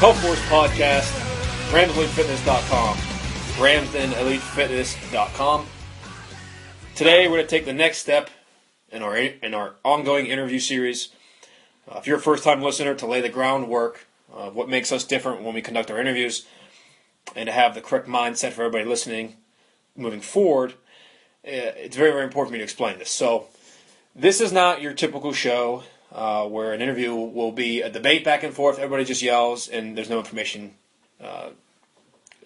HealthForce podcast, RamsdenEliteFitness.com, RamsdenEliteFitness.com. Today we're going to take the next step in our ongoing interview series. If you're a first-time listener, to lay the groundwork of what makes us different when we conduct our interviews, and to have the correct mindset for everybody listening moving forward, it's very, very important for me to explain this. So this is not your typical show where an interview will be a debate back and forth, everybody just yells, and there's no information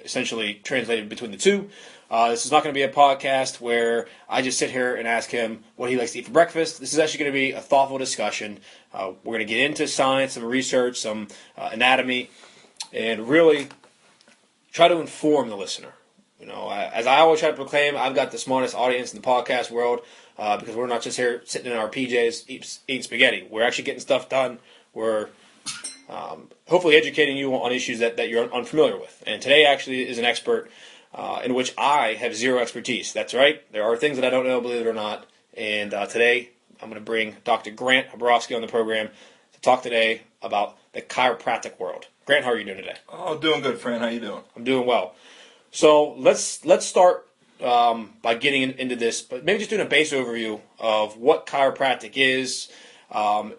essentially translated between the two. This is not going to be a podcast where I just sit here and ask him what he likes to eat for breakfast. This is actually going to be a thoughtful discussion. We're going to get into science, some research, some anatomy, and really try to inform the listener. You know, as I always try to proclaim, I've got the smartest audience in the podcast world because we're not just here sitting in our PJs eating spaghetti. We're actually getting stuff done. We're hopefully educating you on issues that you're unfamiliar with. And today actually is an expert in which I have zero expertise. That's right. There are things that I don't know, believe it or not. And today I'm going to bring Dr. Grant Hrabovsky on the program to talk today about the chiropractic world. Grant, how are you doing today? Oh, doing good, friend. How you doing? I'm doing well. So let's start by getting into this, but maybe just doing a base overview of what chiropractic is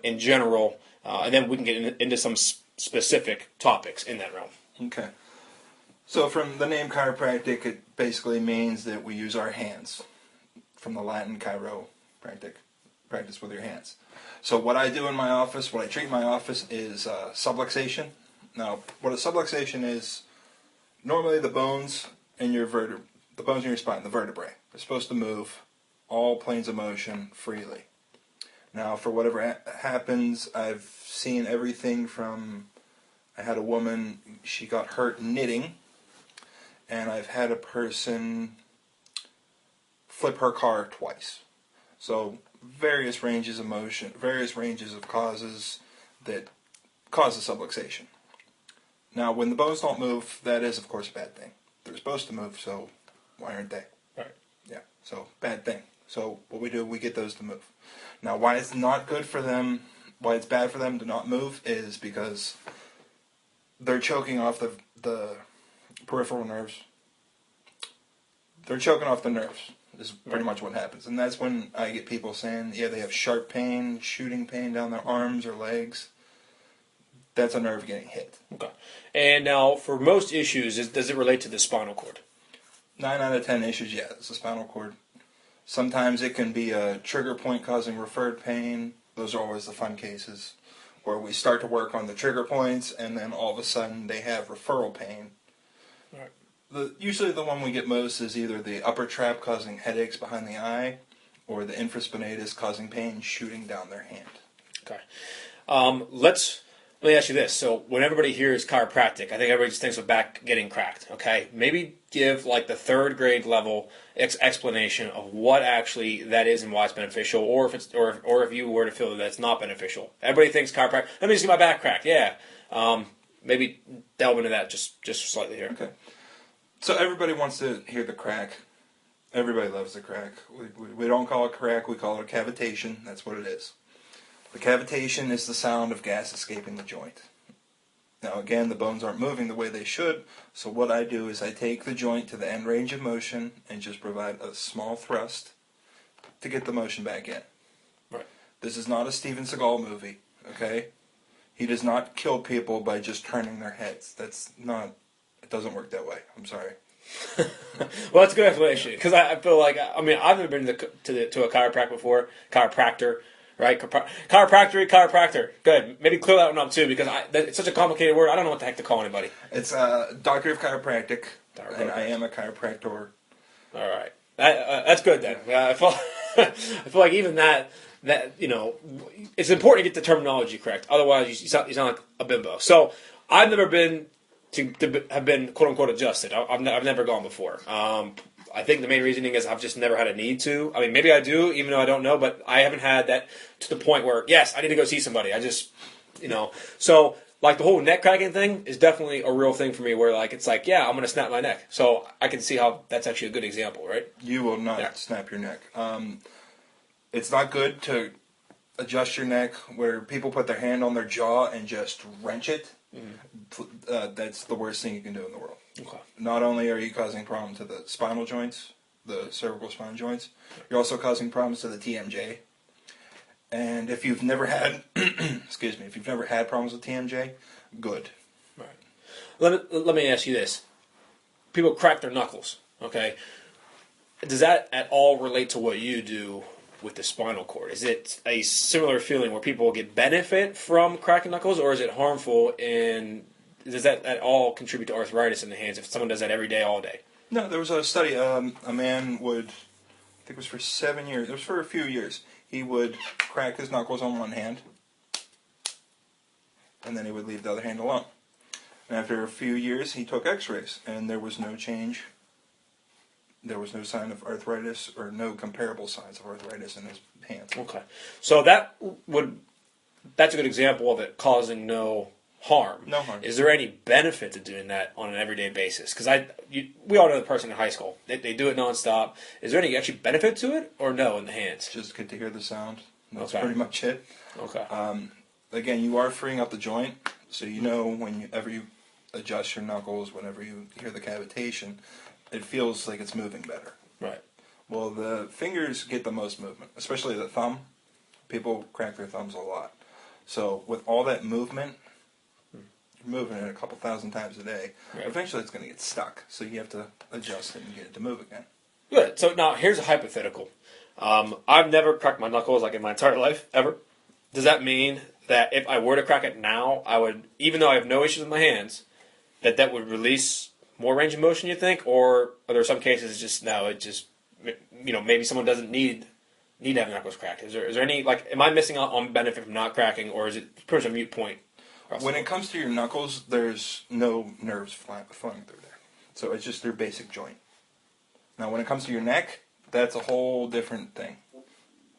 in general, and then we can get into some specific topics in that realm. Okay. So from the name chiropractic, it basically means that we use our hands. From the Latin chiropractic, practice with your hands. So what I do in my office, what I treat in my office is subluxation. Now, what a subluxation is, normally the bones in your spine, the vertebrae, are supposed to move all planes of motion freely. Now, for whatever happens, I've seen everything from, I had a woman, she got hurt knitting, and I've had a person flip her car twice. So, various ranges of motion, various ranges of causes that cause a subluxation. Now, when the bones don't move, that is, of course, a bad thing. They're supposed to move, so why aren't they? Right. Yeah, so bad thing. So what we do, we get those to move. Now, why it's not good for them, why it's bad for them to not move is because they're choking off the peripheral nerves. They're choking off the nerves is pretty much what happens. And that's when I get people saying, yeah, they have sharp pain, shooting pain down their arms or legs. That's a nerve getting hit. Okay. And now, for most issues, does it relate to the spinal cord? 9 out of 10 issues, yeah, it's the spinal cord. Sometimes it can be a trigger point causing referred pain. Those are always the fun cases, where we start to work on the trigger points, and then all of a sudden they have referral pain. Right. Usually the one we get most is either the upper trap causing headaches behind the eye, or the infraspinatus causing pain shooting down their hand. Okay. Let me ask you this. So when everybody hears chiropractic, I think everybody just thinks of back getting cracked. Okay, maybe give like the third grade level explanation of what actually that is and why it's beneficial, or if it's or if you were to feel that that's not beneficial. Everybody thinks chiropractic. Let me just get my back cracked. Yeah. Maybe delve into that just slightly here. Okay. So everybody wants to hear the crack. Everybody loves the crack. We don't call it crack. We call it cavitation. That's what it is. The cavitation is the sound of gas escaping the joint. Now again, the bones aren't moving the way they should, so what I do is I take the joint to the end range of motion and just provide a small thrust to get the motion back in. Right. This is not a Steven Seagal movie, okay? He does not kill people by just turning their heads. It doesn't work that way. I'm sorry. Well, that's a good explanation, because I feel like, I've never been to a chiropractor, right? Chiropractor. Good. Maybe clear that one up too, because it's such a complicated word. I don't know what the heck to call anybody. It's Doctor of Chiropractic, and I am a chiropractor. All right. That's good then. I feel like even that it's important to get the terminology correct. Otherwise, you sound like a bimbo. So I've never been to have been quote unquote adjusted. I've never gone before. I think the main reasoning is I've just never had a need to. I mean, maybe I do, even though I don't know, but I haven't had that to the point where, yes, I need to go see somebody. I just, So, like, the whole neck cracking thing is definitely a real thing for me where, like, it's like, yeah, I'm going to snap my neck. So I can see how that's actually a good example, right? You will not snap your neck. It's not good to adjust your neck where people put their hand on their jaw and just wrench it. That's the worst thing you can do in the world. Okay. Not only are you causing problems to the spinal joints, the cervical spine joints, you're also causing problems to the TMJ. And if you've never had, excuse me, if you've never had problems with TMJ, good. Right. Let me ask you this. People crack their knuckles, okay? Does that at all relate to what you do with the spinal cord? Is it a similar feeling where people get benefit from cracking knuckles, or is it harmful, and does that at all contribute to arthritis in the hands if someone does that every day, all day? No, there was a study, a man would, I think it was for 7 years, it was for a few years, he would crack his knuckles on one hand, and then he would leave the other hand alone. And after a few years, he took x-rays, and there was no change. There was no sign of arthritis, or no comparable signs of arthritis in his hands. Okay. So that's a good example of it causing no harm. No harm. Is there any benefit to doing that on an everyday basis? Because we all know the person in high school. They do it nonstop. Is there any actually benefit to it, or no, in the hands? Just good to hear the sound. That's Okay. pretty much it. Okay. Again, you are freeing up the joint, so you know whenever you adjust your knuckles, whenever you hear the cavitation, it feels like it's moving better. Right. Well, the fingers get the most movement, especially the thumb. People crack their thumbs a lot. So with all that movement, you're moving it a couple thousand times a day, Right. eventually it's going to get stuck. So you have to adjust it and get it to move again. Good. So now here's a hypothetical. I've never cracked my knuckles like in my entire life, ever. Does that mean that if I were to crack it now, I would, even though I have no issues with my hands, that would release more range of motion, you think? Or are there some cases it's just, no, it just, maybe someone doesn't need to have their knuckles cracked? Is there any, am I missing out on benefit from not cracking, or is it pretty much a mute point? When it comes to your knuckles, there's no nerves flowing through there. So it's just their basic joint. Now when it comes to your neck, that's a whole different thing.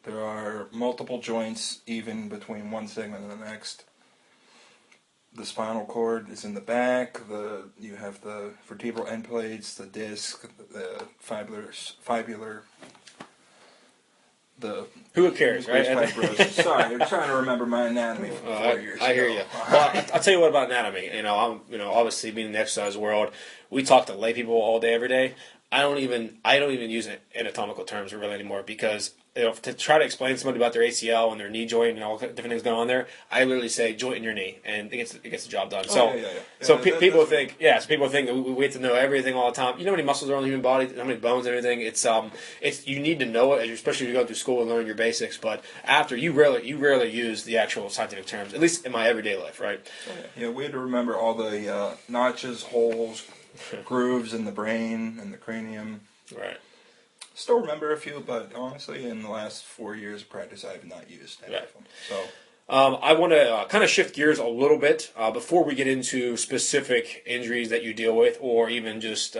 There are multiple joints even between one segment and the next. The spinal cord is in the back. You have the vertebral end plates, the disc, the fibular. Who cares, right? Fibrosis. Sorry, I'm trying to remember my anatomy from 4 years ago. I hear you. Well, I'll tell you what about anatomy. I'm obviously being in the exercise world, we talk to lay people all day, every day. I don't even use anatomical terms really anymore, because to try to explain to somebody about their ACL and their knee joint and all different things going on there, I literally say joint in your knee, and it gets the job done. People think that we have to know everything all the time. You know how many muscles are on the human body, how many bones and everything. It's you need to know it, especially if you're going through school and learning your basics. But after, you rarely use the actual scientific terms, at least in my everyday life, right? Yeah, we had to remember all the notches, holes, grooves in the brain and the cranium. Right. Still remember a few, but honestly, in the last 4 years of practice, I have not used any of them. So, I want to kind of shift gears a little bit before we get into specific injuries that you deal with, or even just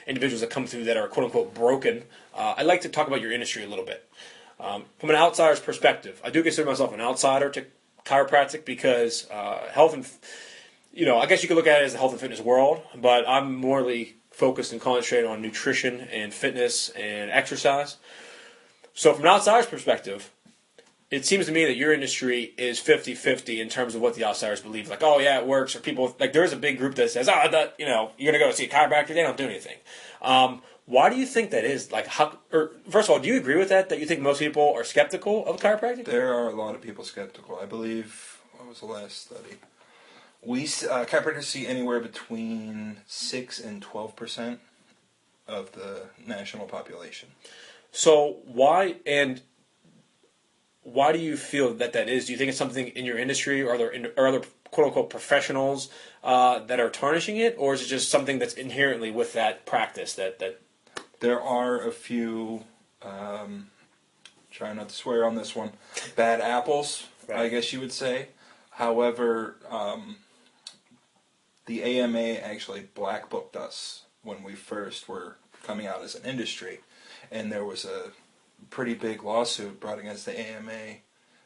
individuals that come through that are quote unquote broken. I'd like to talk about your industry a little bit from an outsider's perspective. I do consider myself an outsider to chiropractic because health and I guess you could look at it as the health and fitness world, but I'm morely focused and concentrated on nutrition and fitness and exercise. So from an outsider's perspective, it seems to me that your industry is 50-50 in terms of what the outsiders believe. Like, oh yeah, it works. Or people, there's a big group that says, you're going to go see a chiropractor, they don't do anything. Why do you think that is? First of all, do you agree with that you think most people are skeptical of chiropractic? There are a lot of people skeptical. I believe, what was the last study? Chiropractors see anywhere between 6 and 12% of the national population. So why do you feel that is? Do you think it's something in your industry, or are there other quote-unquote professionals that are tarnishing it, or is it just something that's inherently with that practice? That There are a few, try not to swear on this one, bad apples, right, I guess you would say. However, the AMA actually black booked us when we first were coming out as an industry, and there was a pretty big lawsuit brought against the AMA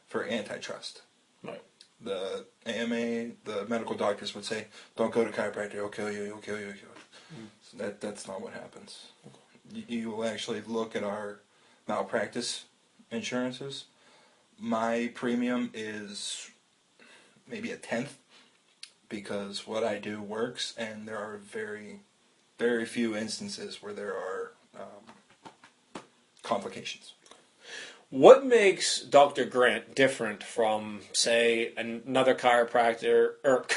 for antitrust. Right. The AMA, the medical doctors would say, "Don't go to chiropractor; he'll kill you. He'll kill you. He'll kill you." So that's not what happens. You will actually look at our malpractice insurances. My premium is maybe a tenth because what I do works, and there are very, very few instances where there are complications. What makes Dr. Grant different from, say, another chiropractor, or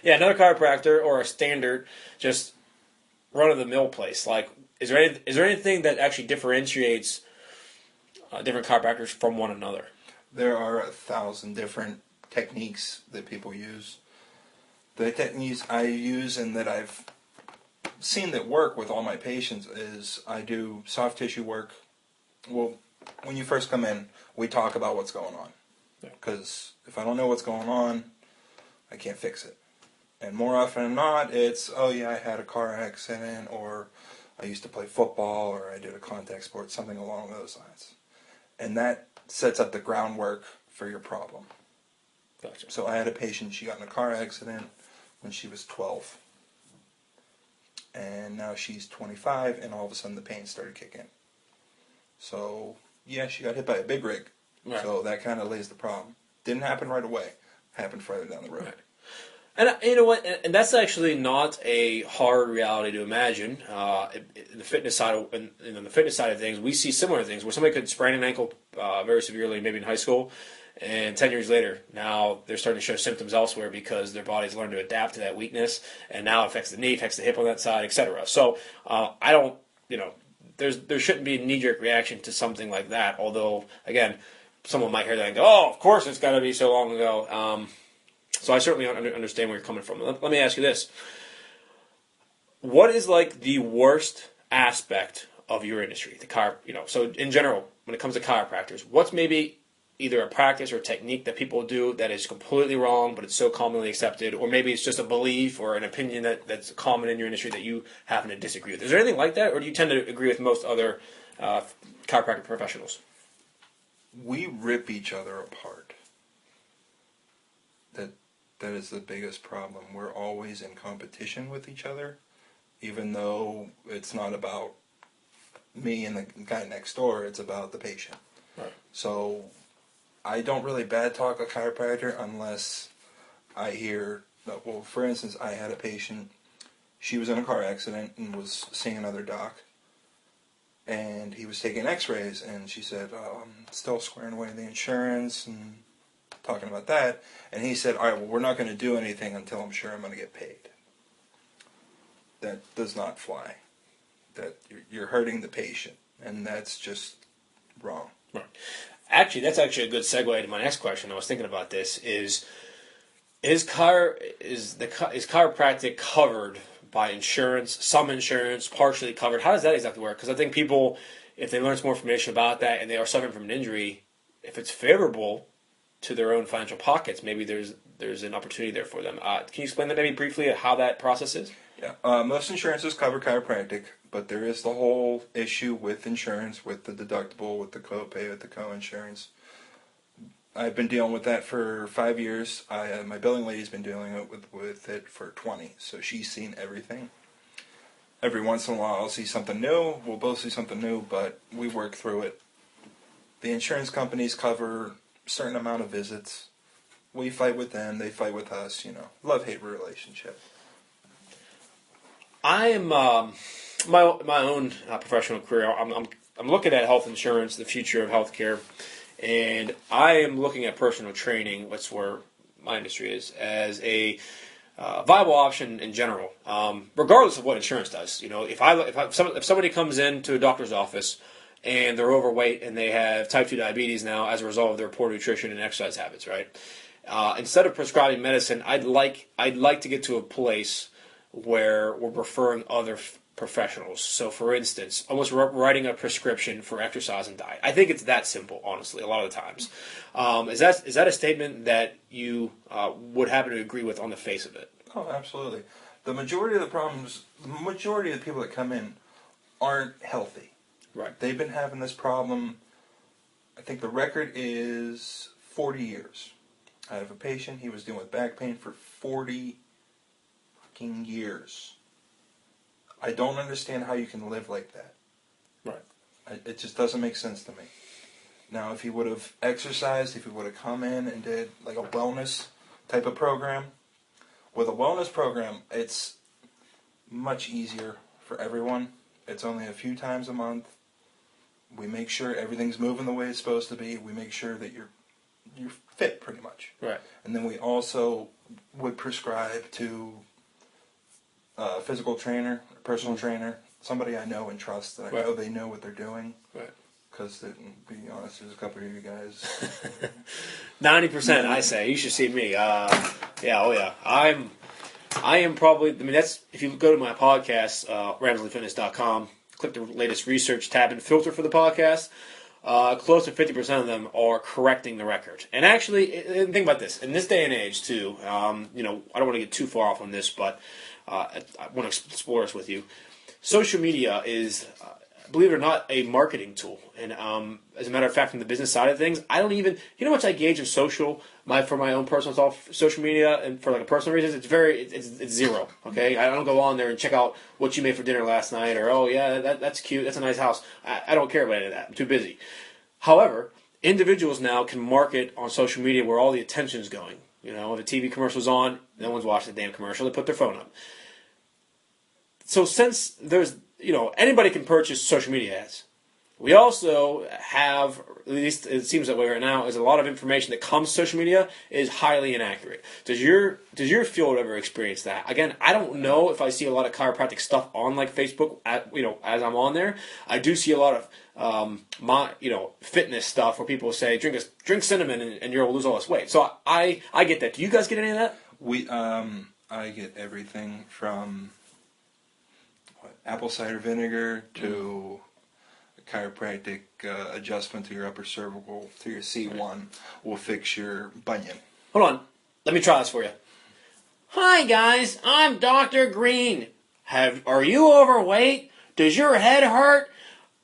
another chiropractor, or a standard, just run-of-the-mill place? Like, is there anything that actually differentiates different chiropractors from one another? There are 1,000 different techniques that people use. The techniques I use and that I've seen that work with all my patients is I do soft tissue work. Well, when you first come in, we talk about what's going on. Because if I don't know what's going on, I can't fix it. And more often than not, it's, oh yeah, I had a car accident, or I used to play football, or I did a contact sport, something along those lines. And that sets up the groundwork for your problem. Gotcha. So I had a patient, she got in a car accident when she was 12. And now she's 25, and all of a sudden the pain started kicking. So, yeah, she got hit by a big rig. Right. So that kind of lays the problem. Didn't happen right away. Happened further down the road. Right. And you know what? And that's actually not a hard reality to imagine. In the fitness side, in the fitness side of things, we see similar things where somebody could sprain an ankle very severely, maybe in high school, and 10 years later, now they're starting to show symptoms elsewhere because their body's learned to adapt to that weakness, and now it affects the knee, affects the hip on that side, etc. So I don't, there shouldn't be a knee-jerk reaction to something like that. Although, again, someone might hear that and go, "Oh, of course, it's got to be so long ago." So I certainly understand where you're coming from. Let me ask you this: what is like the worst aspect of your industry? So in general, when it comes to chiropractors, what's maybe either a practice or a technique that people do that is completely wrong, but it's so commonly accepted, or maybe it's just a belief or an opinion that's common in your industry that you happen to disagree with? Is there anything like that, or do you tend to agree with most other chiropractic professionals? We rip each other apart. That is the biggest problem. We're always in competition with each other, even though it's not about me and the guy next door, it's about the patient. Right. So I don't really bad talk a chiropractor unless I hear, well, for instance, I had a patient, she was in a car accident and was seeing another doc, and he was taking x-rays, and she said, I'm still squaring away the insurance, and talking about that, and he said, all right, well, we're not going to do anything until I'm sure I'm going to get paid. That does not fly. That you're hurting the patient, and that's just wrong. Right. Actually, that's actually a good segue to my next question. I was thinking about this: is chiropractic covered by insurance? Some insurance, partially covered. How does that exactly work? Because I think people, if they learn some more information about that and they are suffering from an injury, if it's favorable to their own financial pockets, maybe there's an opportunity there for them. Can you explain that maybe briefly how that process is? Yeah, most insurances cover chiropractic, but there is the whole issue with insurance, with the deductible, with the copay, with the co-insurance. I've been dealing with that for 5 years. My billing lady's been dealing with it for 20, so she's seen everything. Every once in a while I'll see something new, we'll both see something new, but we work through it. The insurance companies cover a certain amount of visits. We fight with them, they fight with us, love-hate relationship. I am my own professional career. I'm looking at health insurance, the future of healthcare, and I am looking at personal training. That's where my industry is, as a viable option in general, regardless of what insurance does. If somebody comes into a doctor's office and they're overweight and they have type 2 diabetes now as a result of their poor nutrition and exercise habits, right? Instead of prescribing medicine, I'd like to get to a place where we're referring other professionals. So, for instance, almost writing a prescription for exercise and diet. I think it's that simple, honestly, a lot of the times. Is that a statement that you would happen to agree with on the face of it? Oh, absolutely. The majority of the people that come in aren't healthy. Right. They've been having this problem, I think the record is 40 years. I have a patient, he was dealing with back pain for 40 years. I don't understand how you can live like that. Right. It just doesn't make sense to me. Now, if he would have exercised, if he would have come in and did like a wellness type of program, With a wellness program, it's much easier for everyone. It's only a few times a month. We make sure everything's moving the way it's supposed to be. We make sure that you're fit, pretty much. Right. And then we also would prescribe to a physical trainer, a personal trainer, somebody I know and trust that I know they know what they're doing. Right. Because, to be honest, there's a couple of you guys. 90%, I say. You should see me. I am probably, that's, if you go to my podcast, RamsleyFitness.com, click the latest research tab and filter for the podcast, close to 50% of them are correcting the record. And actually, think about this. In this day and age, too, I don't want to get too far off on this, but I want to explore this with you. Social media is, believe it or not, a marketing tool. And as a matter of fact, from the business side of things, I don't even, you know how much I gauge in for my own personal social media and for like a personal reason, it's zero. Okay, I don't go on there and check out what you made for dinner last night, or oh yeah, that's cute, that's a nice house. I don't care about any of that. I'm too busy. However, individuals now can market on social media where all the attention is going. You know, if a TV commercial's on, no one's watching the damn commercial. They put their phone up. So since there's, anybody can purchase social media ads. We also have, at least it seems that way right now, is a lot of information that comes to social media is highly inaccurate. Does your field ever experience that? Again, I don't know if I see a lot of chiropractic stuff on like Facebook, as I'm on there. I do see a lot of fitness stuff where people say drink cinnamon and you'll lose all this weight. So I get that. Do you guys get any of that? I get everything from apple cider vinegar to chiropractic adjustment to your upper cervical to your C1 will fix your bunion. Hold on. Let me try this for you. Hi, guys. I'm Dr. Green. Are you overweight? Does your head hurt?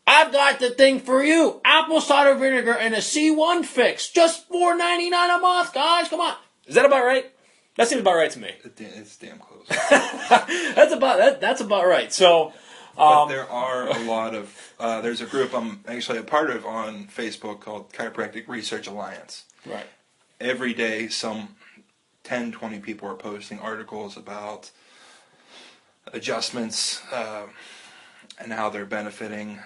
I've got the thing for you. Apple cider vinegar and a C1 fix. Just $4.99 a month, guys. Come on. Is that about right? That seems about right to me. It's damn close. That's about right. So, but there are a lot of there's a group I'm actually a part of on Facebook called Chiropractic Research Alliance. Right. Every day, some 10, 20 people are posting articles about adjustments and how they're benefiting.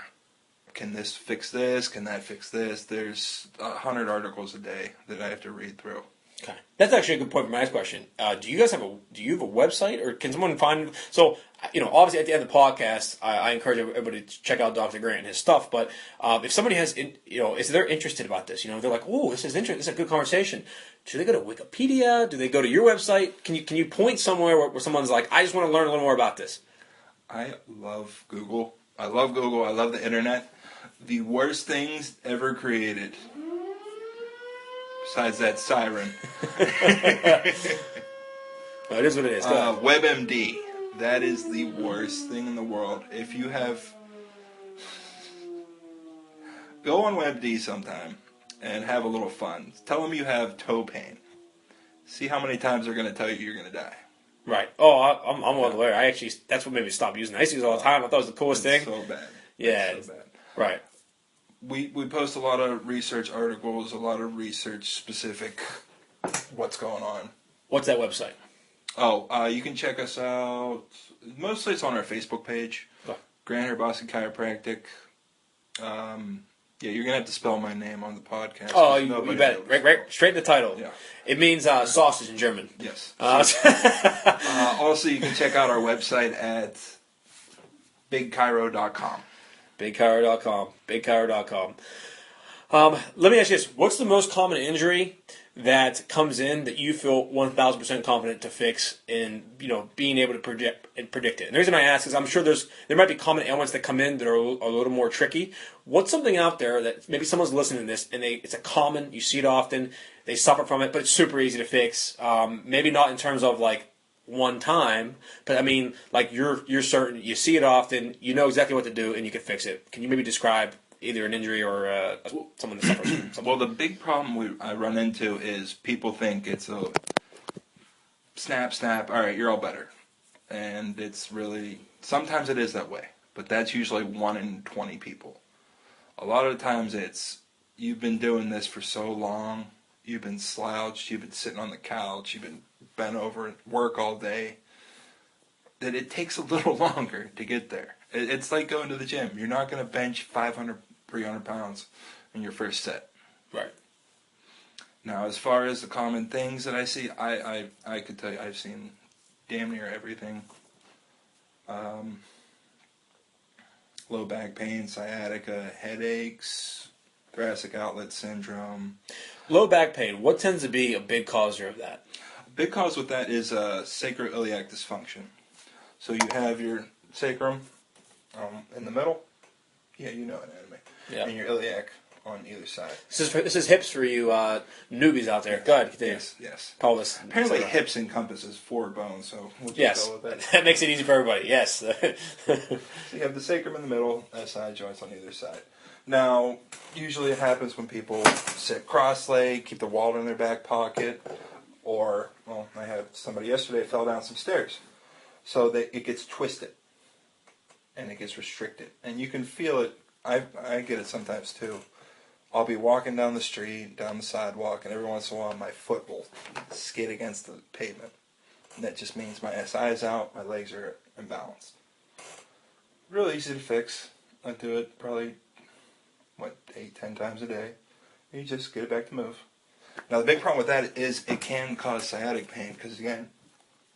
Can this fix this? Can that fix this? There's 100 articles a day that I have to read through. Okay, that's actually a good point for my next question. Do you have a website, or can someone find? So, obviously at the end of the podcast, I encourage everybody to check out Dr. Grant and his stuff. But if somebody has, if they're interested about this, they're like, oh, this is interesting. This is a good conversation. Should they go to Wikipedia? Do they go to your website? Can you point somewhere where someone's like, I just want to learn a little more about this? I love Google. I love the internet. The worst things ever created. Besides that siren. Well, it is what it is. WebMD. That is the worst thing in the world. If you have... Go on WebMD sometime and have a little fun. Tell them you have toe pain. See how many times they're going to tell you you're going to die. Right. Oh, I'm well aware. That's what made me stop using it. I used to use it all the time. I thought it was the coolest thing. So bad. Yeah. It's so bad. Right. We post a lot of research articles, a lot of research specific what's going on. What's that website? Oh, you can check us out. Mostly it's on our Facebook page. Okay. Grant Hrabovsky Chiropractic. You're going to have to spell my name on the podcast. Oh, you bet. Right, straight in the title. Yeah. It means sausage in German. Yes. Also, you can check out our website at bigchiro.com. Bigchiro.com. Bigchiro.com. Let me ask you this. What's the most common injury that comes in that you feel 1,000% confident to fix in, being able to predict it? And the reason I ask is I'm sure there might be common ailments that come in that are a little more tricky. What's something out there that maybe someone's listening to this and it's a common, you see it often, they suffer from it, but it's super easy to fix. Maybe not in terms of like one time, but I mean, like you're certain, you see it often, you know exactly what to do, and you can fix it. Can you maybe describe either an injury or someone that suffers from something? Well, the big problem I run into is people think it's a snap, all right, you're all better. And it's really, sometimes it is that way, but that's usually 1 in 20 people. A lot of the times it's, you've been doing this for so long, you've been slouched, you've been sitting on the couch, you've been bent over, work all day, that it takes a little longer to get there. It's like going to the gym. You're not going to bench 500, 300 pounds in your first set. Right. Now, as far as the common things that I see, I could tell you I've seen damn near everything. Low back pain, sciatica, headaches, thoracic outlet syndrome. Low back pain, what tends to be a big causer of that? A big cause with that is sacroiliac dysfunction. So you have your sacrum in the middle. Yeah, you know anatomy. Yeah. And your iliac on either side. This is hips for you newbies out there. Go ahead, continue. Yes. Pelvis. Apparently hips encompasses 4 bones, so we'll just Yes, go with that. that makes it easy for everybody, yes. So you have the sacrum in the middle, SI joints on either side. Now, usually it happens when people sit cross-legged, keep the wallet in their back pocket, or, well, I had somebody yesterday fell down some stairs. So it gets twisted, and it gets restricted. And you can feel it. I get it sometimes, too. I'll be walking down the street, down the sidewalk, and every once in a while my foot will skid against the pavement. And that just means my SI is out, my legs are imbalanced. Really easy to fix. I do it probably, 8-10 times a day. You just get it back to move. Now the big problem with that is it can cause sciatic pain, because again,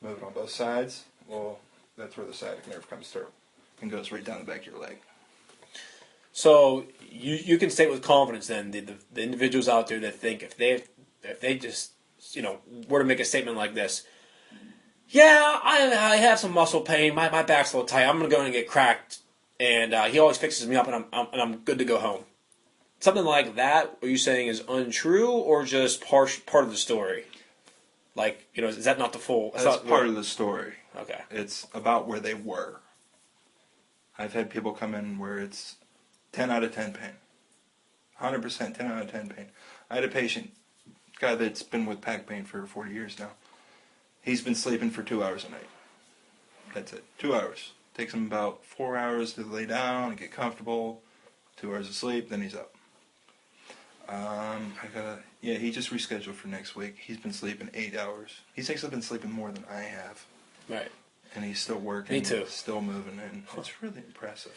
move it on both sides, well, that's where the sciatic nerve comes through and goes right down the back of your leg. So you can state with confidence then the individuals out there that think if they just were to make a statement like this, yeah, I have some muscle pain, my back's a little tight, I'm gonna go and get cracked, and he always fixes me up, and I'm good to go home. Something like that, are you saying is untrue or just part of the story? Like, is that not the full? That's part of the story. Okay. It's about where they were. I've had people come in where it's 10 out of 10 pain. 100% 10 out of 10 pain. I had a patient, guy that's been with back pain for 40 years now. He's been sleeping for 2 hours a night. That's it. 2 hours. Takes him about 4 hours to lay down and get comfortable. 2 hours of sleep, then he's up. He just rescheduled for next week. He's been sleeping 8 hours. He's actually been sleeping more than I have. Right. And he's still working. Me too. Still moving in. It's really impressive.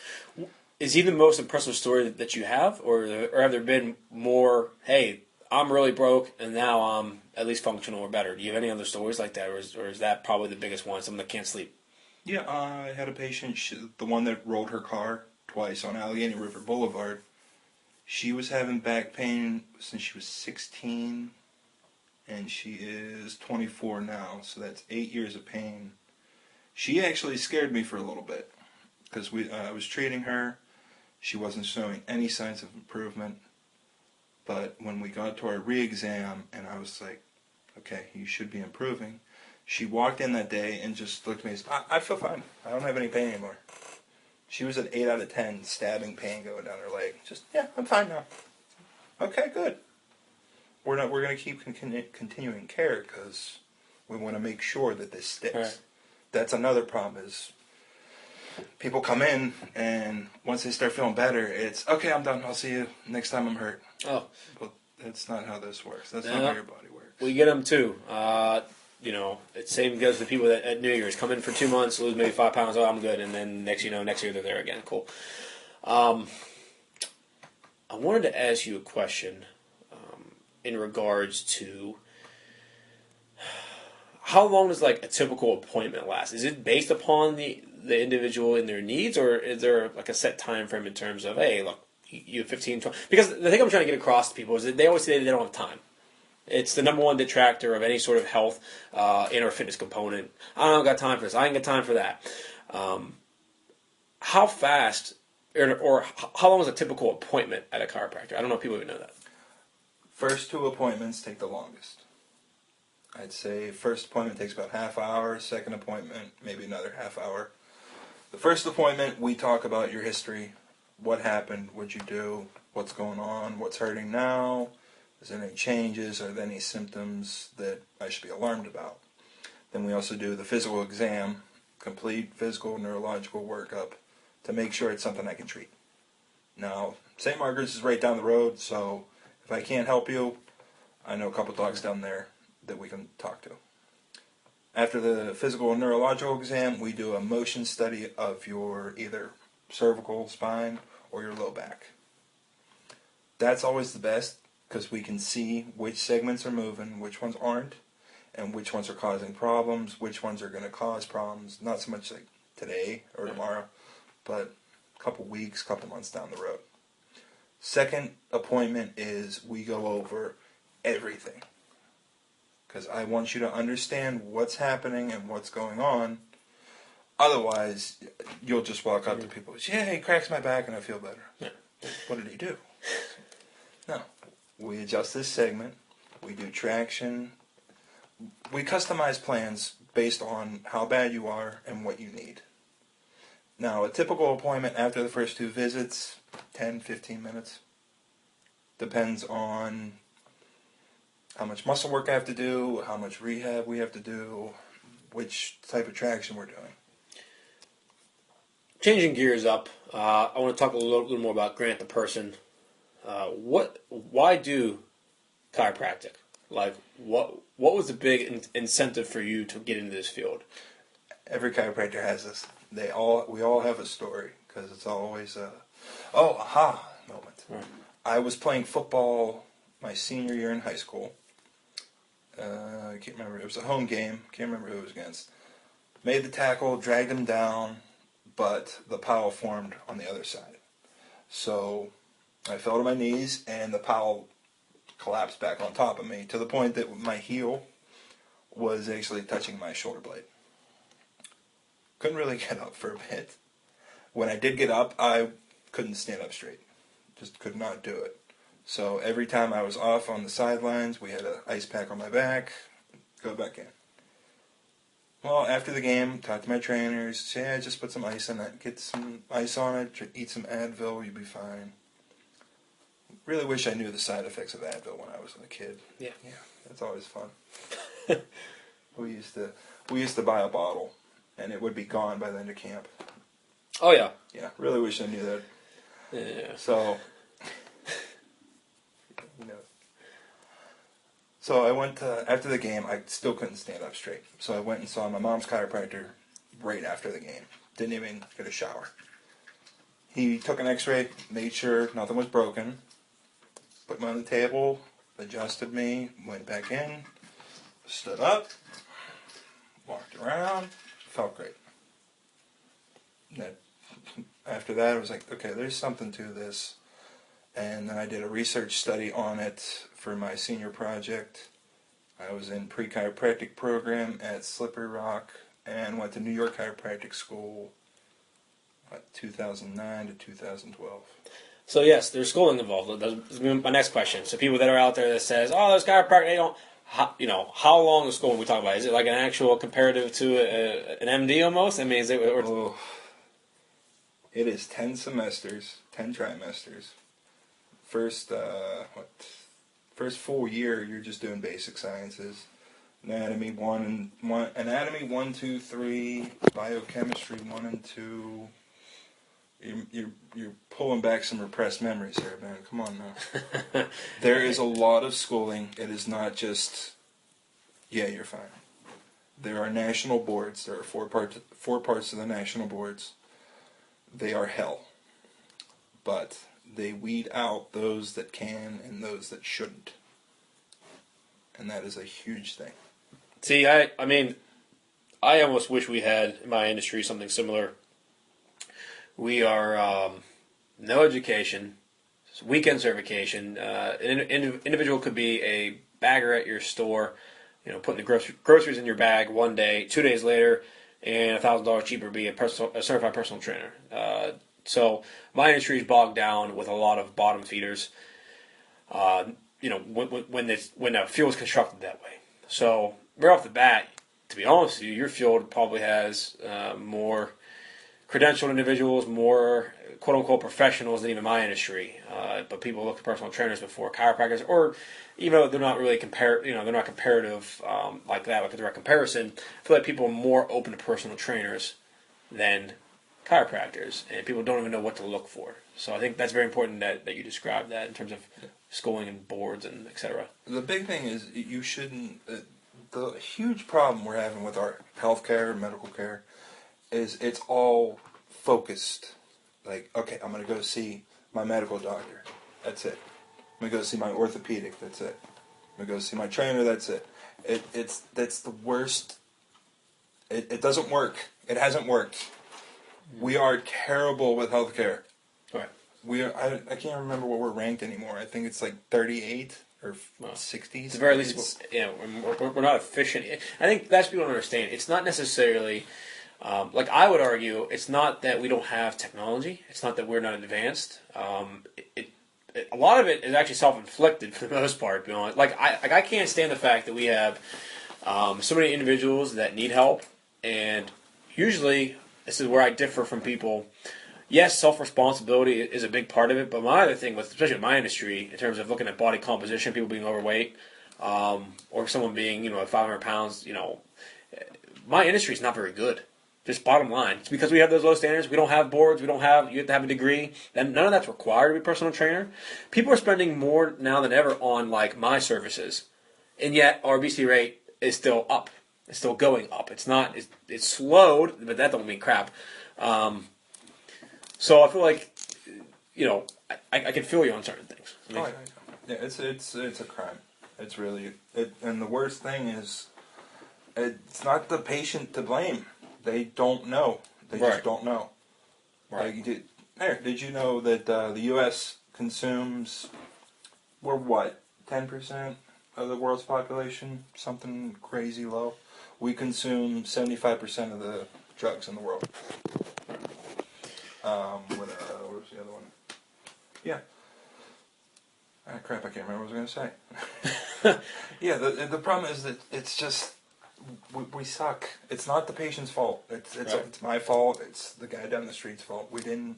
Is he the most impressive story that you have, or have there been more, hey, I'm really broke, and now I'm at least functional or better? Do you have any other stories like that, or is that probably the biggest one, someone that can't sleep? Yeah, I had a patient, the one that rolled her car twice on Allegheny River Boulevard. She was having back pain since she was 16, and she is 24 now, so that's 8 years of pain. She actually scared me for a little bit, because I was treating her. She wasn't showing any signs of improvement, but when we got to our re-exam, and I was like, okay, you should be improving, she walked in that day and just looked at me and said, I feel fine. I don't have any pain anymore. She was at 8 out of 10, stabbing pain going down her leg. Just, yeah, I'm fine now. Okay, good. We're going to keep continuing care because we want to make sure that this sticks. Right. That's another problem is people come in and once they start feeling better, it's, okay, I'm done. I'll see you next time I'm hurt. Oh. But that's not how this works. That's not how your body works. We get them too. It same goes to people that at New Year's come in for 2 months, lose maybe 5 pounds. Oh, I'm good, and then next year they're there again. Cool. I wanted to ask you a question in regards to how long does like a typical appointment last? Is it based upon the individual and their needs, or is there like a set time frame in terms of, hey, look, you have 15, 20? Because the thing I'm trying to get across to people is that they always say they don't have time. It's the number one detractor of any sort of health and or fitness component. I don't got time for this. I ain't got time for that. How fast or how long is a typical appointment at a chiropractor? I don't know if people even know that. First 2 appointments take the longest. I'd say first appointment takes about half hour. Second appointment, maybe another half hour. The first appointment, we talk about your history. What happened? What'd you do? What's going on? What's hurting now? Is there any changes? Are there any symptoms that I should be alarmed about? Then we also do the physical exam, complete physical neurological workup to make sure it's something I can treat. Now, St. Margaret's is right down the road, so if I can't help you, I know a couple docs down there that we can talk to. After the physical and neurological exam, we do a motion study of your either cervical spine or your low back. That's always the best because we can see which segments are moving, which ones aren't, and which ones are causing problems, which ones are going to cause problems. Not so much like today or tomorrow, but a couple weeks, couple months down the road. Second appointment is we go over everything. Because I want you to understand what's happening and what's going on. Otherwise, you'll just walk up to people and say, yeah, he cracks my back and I feel better. Yeah. What did he do? No. We adjust this segment. We do traction. We customize plans based on how bad you are and what you need. Now, a typical appointment after the first 2 visits, 10, 15 minutes. Depends on how much muscle work I have to do, how much rehab we have to do, which type of traction we're doing. Changing gears up, I want to talk a little more about Grant the person. Why do chiropractic? Like, what was the big incentive for you to get into this field? Every chiropractor has this. We all have a story because it's always a aha moment. Right. I was playing football my senior year in high school. I can't remember. It was a home game. Can't remember who it was against. Made the tackle, dragged him down, but the pile formed on the other side. So I fell to my knees, and the pile collapsed back on top of me to the point that my heel was actually touching my shoulder blade. Couldn't really get up for a bit. When I did get up, I couldn't stand up straight. Just could not do it. So every time I was off on the sidelines, we had an ice pack on my back, go back in. Well, after the game, talked to my trainers, say, yeah, just put some ice in it, get some ice on it, eat some Advil, you'll be fine. Really wish I knew the side effects of Advil when I was a kid. Yeah, that's always fun. We used to buy a bottle, and it would be gone by the end of camp. Oh yeah. Yeah, really wish I knew that. Yeah. So. So I went after the game. I still couldn't stand up straight. So I went and saw my mom's chiropractor right after the game. Didn't even get a shower. He took an x-ray, made sure nothing was broken, put me on the table, adjusted me, went back in, stood up, walked around, felt great. After that, I was like, okay, there's something to this. And then I did a research study on it for my senior project. I was in pre-chiropractic program at Slippery Rock and went to New York Chiropractic School 2009 to 2012. So yes, there's schooling involved. That's my next question. So people that are out there that says, oh, there's chiropractic, they don't, how long is schooling we talk about? Is it like an actual comparative to an MD almost? I mean, is it? It is 10 semesters, 10 trimesters. First full year, you're just doing basic sciences. Anatomy 1, 2, 3, biochemistry 1 and 2. You're pulling back some repressed memories there, man. Come on now. There is a lot of schooling. It is not just, yeah, you're fine. There are national boards. There are four parts of the national boards. They are hell. But they weed out those that can and those that shouldn't. And that is a huge thing. See, I mean, I almost wish we had, in my industry, something similar. We are no education, weekend certification. An individual could be a bagger at your store, putting the groceries in your bag one day, 2 days later, and $1,000 cheaper be a certified personal trainer. So my industry is bogged down with a lot of bottom feeders. When the field is constructed that way. So right off the bat, to be honest with you, your field probably has more credentialed individuals, more quote unquote professionals than even my industry. But people look at personal trainers before chiropractors, or even though they're not really they're not comparative like that, like a direct comparison. I feel like people are more open to personal trainers than chiropractors, and people don't even know what to look for. So I think that's very important that you describe that in terms of schooling and boards and etc. The big thing is you shouldn't. the huge problem we're having with our healthcare, medical care, is it's all focused. Like, okay, I'm going to go see my medical doctor. That's it. I'm going to go see my orthopedic. That's it. I'm going to go see my trainer. That's it. That's the worst. It doesn't work. It hasn't worked. We are terrible with healthcare. Right. I can't remember what we're ranked anymore. I think it's like 38 or 60s. At the very least, we're not efficient. I think that's what people don't understand. It's not necessarily, like I would argue, it's not that we don't have technology. It's not that we're not advanced. A lot of it is actually self-inflicted for the most part. You know, like I can't stand the fact that we have so many individuals that need help, and usually this is where I differ from people. Yes, self-responsibility is a big part of it, but my other thing, especially in my industry, in terms of looking at body composition, people being overweight, or someone being, 500 pounds, my industry is not very good. Just bottom line. It's because we have those low standards. We don't have boards. You have to have a degree. And none of that's required to be a personal trainer. People are spending more now than ever on, like, my services. And yet our BC rate is still up. It's still going up. It's not, it's slowed, but that don't mean crap. So I feel like, I can feel you on certain things. Yeah, it's a crime. It's really, and the worst thing is, it's not the patient to blame. They don't know. They just don't know. Right. Like, did you know that the U.S. consumes, we're what, 10% of the world's population? Something crazy low. We consume 75% of the drugs in the world. What was the other one? Yeah. Crap, I can't remember what I was going to say. Yeah, the problem is that it's just, we suck. It's not the patient's fault. It's my fault. It's the guy down the street's fault. We didn't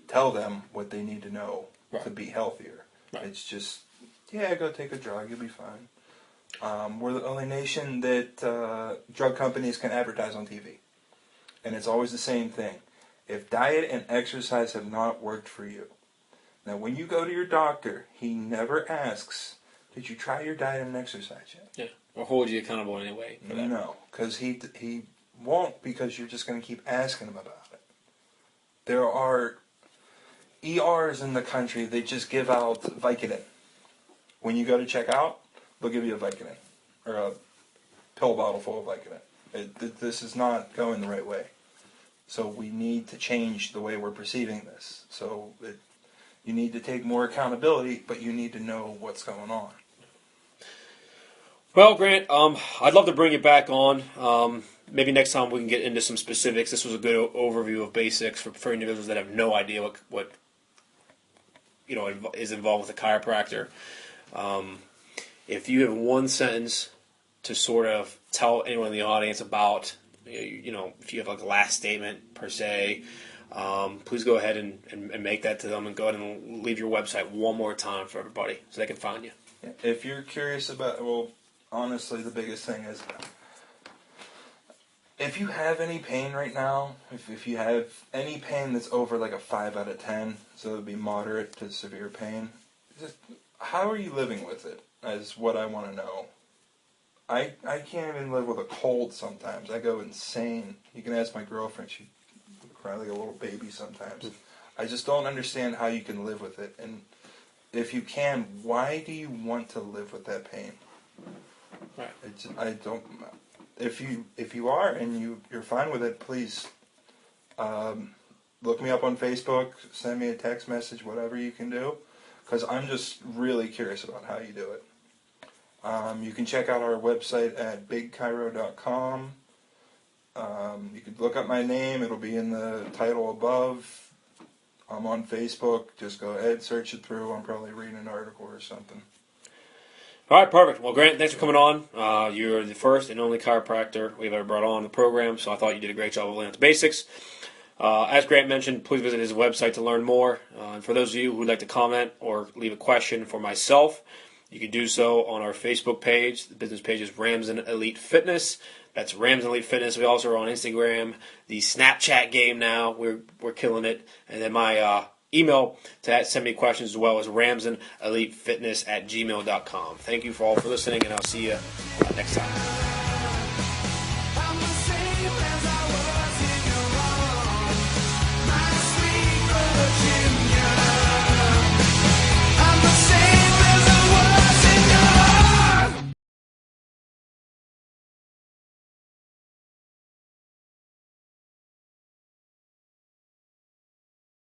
tell them what they need to know to be healthier. Right. It's just, go take a drug. You'll be fine. We're the only nation that drug companies can advertise on TV. And it's always the same thing. If diet and exercise have not worked for you, now when you go to your doctor, he never asks, did you try your diet and exercise yet? Yeah, or hold you accountable anyway for that. No, because he won't, because you're just going to keep asking him about it. There are ERs in the country that just give out Vicodin. When you go to check out, they'll give you a Vicodin, or a pill bottle full of Vicodin. This is not going the right way. So we need to change the way we're perceiving this. So you need to take more accountability, but you need to know what's going on. Well, Grant, I'd love to bring you back on. Maybe next time we can get into some specifics. This was a good overview of basics for individuals that have no idea what is involved with a chiropractor. If you have one sentence to sort of tell anyone in the audience about, if you have like a last statement per se, please go ahead and make that to them, and go ahead and leave your website one more time for everybody so they can find you. If you're curious about, honestly, the biggest thing is, if you have any pain right now, if you have any pain that's over like a 5 out of 10, so it would be moderate to severe pain, just, how are you living with it, is what I want to know. I can't even live with a cold sometimes. I go insane. You can ask my girlfriend. She cry like a little baby sometimes. I just don't understand how you can live with it. And if you can, why do you want to live with that pain? Right. I don't. If you are and you're fine with it, please look me up on Facebook. Send me a text message. Whatever you can do, because I'm just really curious about how you do it. You can check out our website at bigchiro.com. You can look up my name. It'll be in the title above. I'm on Facebook. Just go ahead, search it through. I'm probably reading an article or something. All right, perfect. Well, Grant, thanks for coming on. You're the first and only chiropractor we've ever brought on the program, so I thought you did a great job of laying out the basics. As Grant mentioned, please visit his website to learn more. And for those of you who would like to comment or leave a question for myself, you can do so on our Facebook page. The business page is Ramsden Elite Fitness. That's Ramsden Elite Fitness. We also are on Instagram. The Snapchat game now. We're killing it. And then my email to send me questions as well is ramsdenelitefitness@gmail.com. Thank you all for listening, and I'll see you next time.